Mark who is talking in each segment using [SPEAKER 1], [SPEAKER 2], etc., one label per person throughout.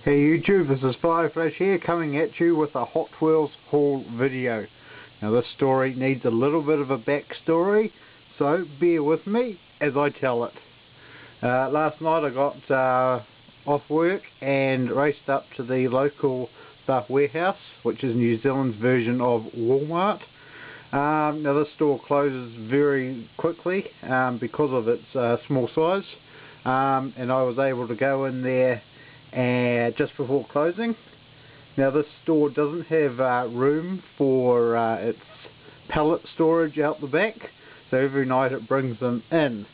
[SPEAKER 1] Hey YouTube, this is Fireflash here, coming at you with a Hot Wheels haul video. Now this story needs a little bit of a backstory, so bear with me as I tell it. Last night I got off work and raced up to the local Stuff Warehouse, which is New Zealand's version of Walmart. Now this store closes very quickly because of its small size, and I was able to go in there just before closing. Now this store doesn't have room for its pallet storage out the back, so every night it brings them in.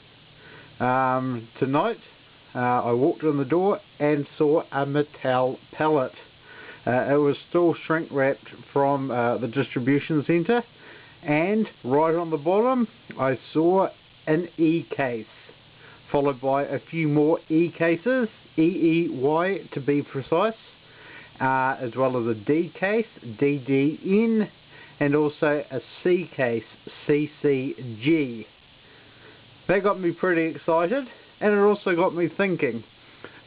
[SPEAKER 1] Tonight I walked in the door and saw a metal pallet. It was still shrink wrapped from the distribution centre, and right on the bottom I saw an E case, followed by a few more E cases, EEY to be precise, as well as a D case, DDN, and also a C case, CCG. That got me pretty excited, and it also got me thinking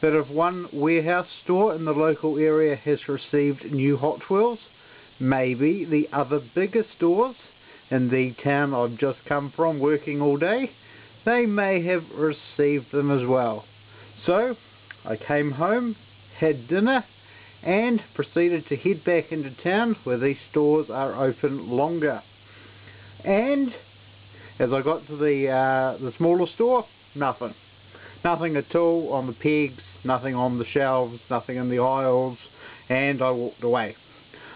[SPEAKER 1] that if one warehouse store in the local area has received new Hot Wheels, maybe the other bigger stores in the town I've just come from working all day, they may have received them as well. So I came home, had dinner, and proceeded to head back into town where these stores are open longer. And as I got to the smaller store, nothing at all on the pegs, nothing on the shelves, nothing in the aisles, and I walked away.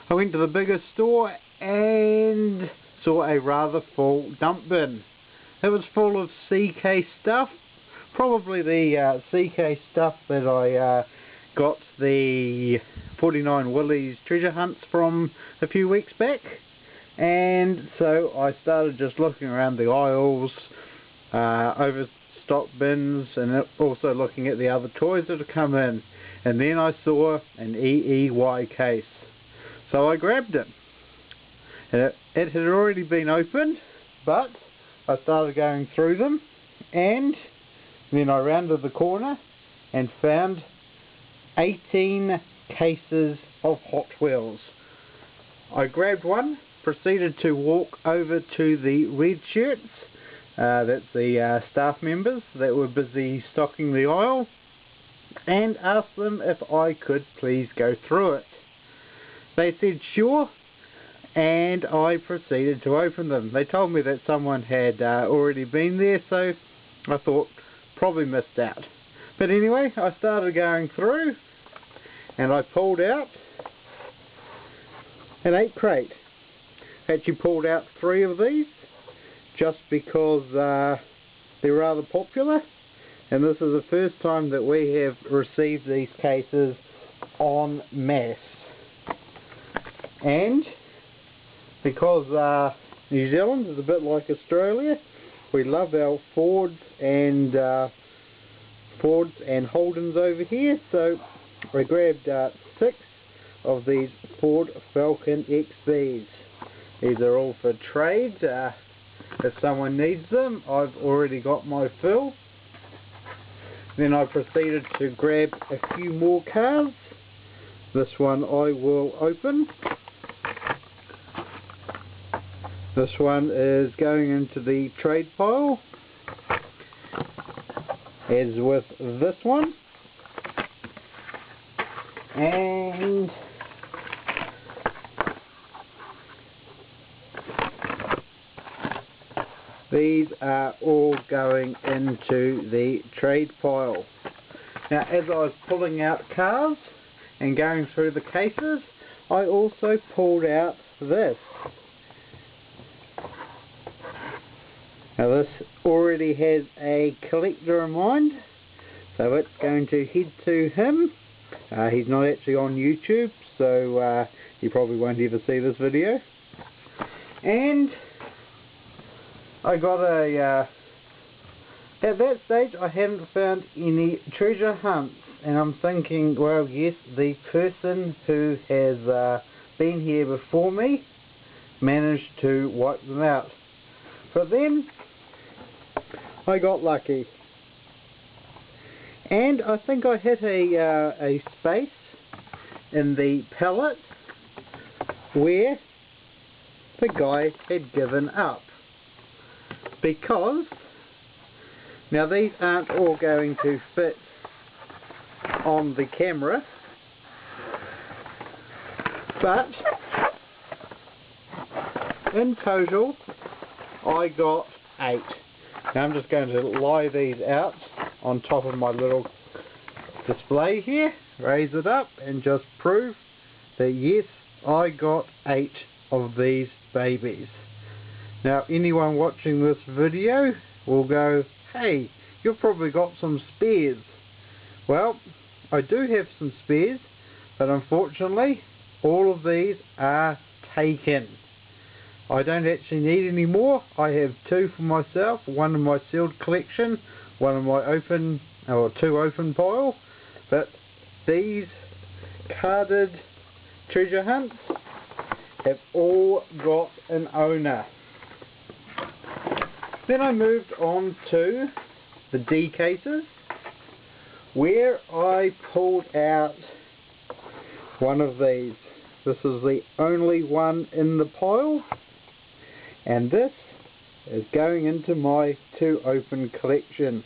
[SPEAKER 1] I went to the bigger store and saw a rather full dump bin. It was full of CK stuff, probably the CK stuff that I got the 49 Willies treasure hunts from a few weeks back. And so I started just looking around the aisles, overstock bins, and also looking at the other toys that had come in. And then I saw an EEY case. So I grabbed it. It had already been opened, but I started going through them, and then I rounded the corner and found 18 cases of Hot Wheels. I grabbed one, proceeded to walk over to the red shirts, that's the staff members that were busy stocking the aisle, and asked them if I could please go through it. They said sure, and I proceeded to open them. They told me that someone had already been there, so I thought probably missed out. But anyway, I started going through, and I pulled out an 8 crate. Actually pulled out 3 of these, just because they're rather popular, and this is the first time that we have received these cases en masse. And because New Zealand is a bit like Australia, we love our Fords and Holdens over here, so I grabbed 6 of these Ford Falcon XBs. These are all for trade. If someone needs them, I've already got my fill. Then I proceeded to grab a few more cars. This one I will open. This one is going into the trade pile, as with this one. And these are all going into the trade pile. Now, as I was pulling out cars and going through the cases, I also pulled out this. Now this already has a collector in mind, so it's going to head to him. He's not actually on YouTube, so he probably won't ever see this video. And I got a, at that stage I hadn't found any treasure hunts, and I'm thinking, well yes, the person who has been here before me managed to wipe them out. But then I got lucky, and I think I hit a space in the pallet where the guy had given up, because now these aren't all going to fit on the camera, but in total I got 8. Now I'm just going to lie these out on top of my little display here, raise it up and just prove that yes, I got 8 of these babies. Now anyone watching this video will go, hey, you've probably got some spares. Well, I do have some spares, but unfortunately all of these are taken. I don't actually need any more. I have 2 for myself, one in my sealed collection, one in my open, or 2 open pile, but these carded treasure hunts have all got an owner. Then I moved on to the D cases, where I pulled out one of these. This is the only one in the pile, and this is going into my 2 open collection.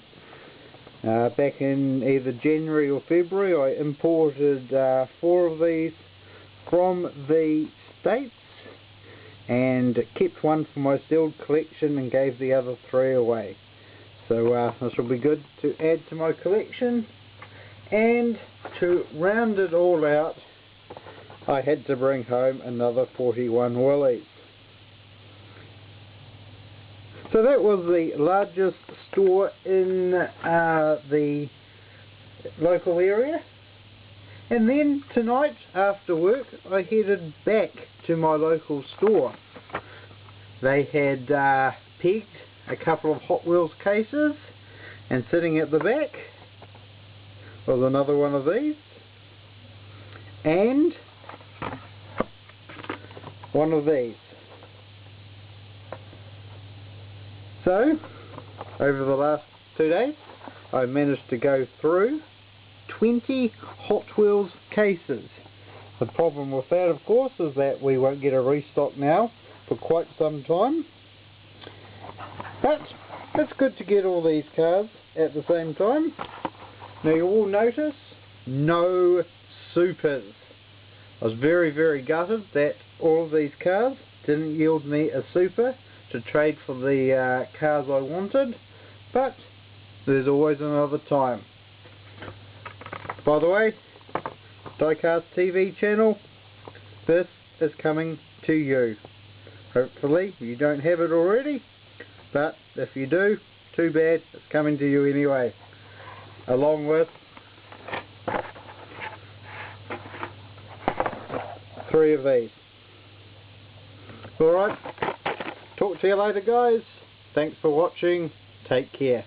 [SPEAKER 1] Back in either January or February I imported 4 of these from the States and kept one for my sealed collection and gave the other 3 away. So this will be good to add to my collection, and to round it all out I had to bring home another 41 willies. So that was the largest store in the local area. And then tonight after work I headed back to my local store. They had pegged a couple of Hot Wheels cases, and sitting at the back was another one of these and one of these. So over the last 2 days I managed to go through 20 Hot Wheels cases. The problem with that, of course, is that we won't get a restock now for quite some time, but it's good to get all these cars at the same time. Now you will notice no supers. I was very gutted that all of these cars didn't yield me a super to trade for the cars I wanted, but there's always another time. By the way, Diecast TV channel, this is coming to you. Hopefully you don't have it already, but if you do, too bad, it's coming to you anyway, along with 3 of these. Alright, talk to you later guys. Thanks for watching. Take care.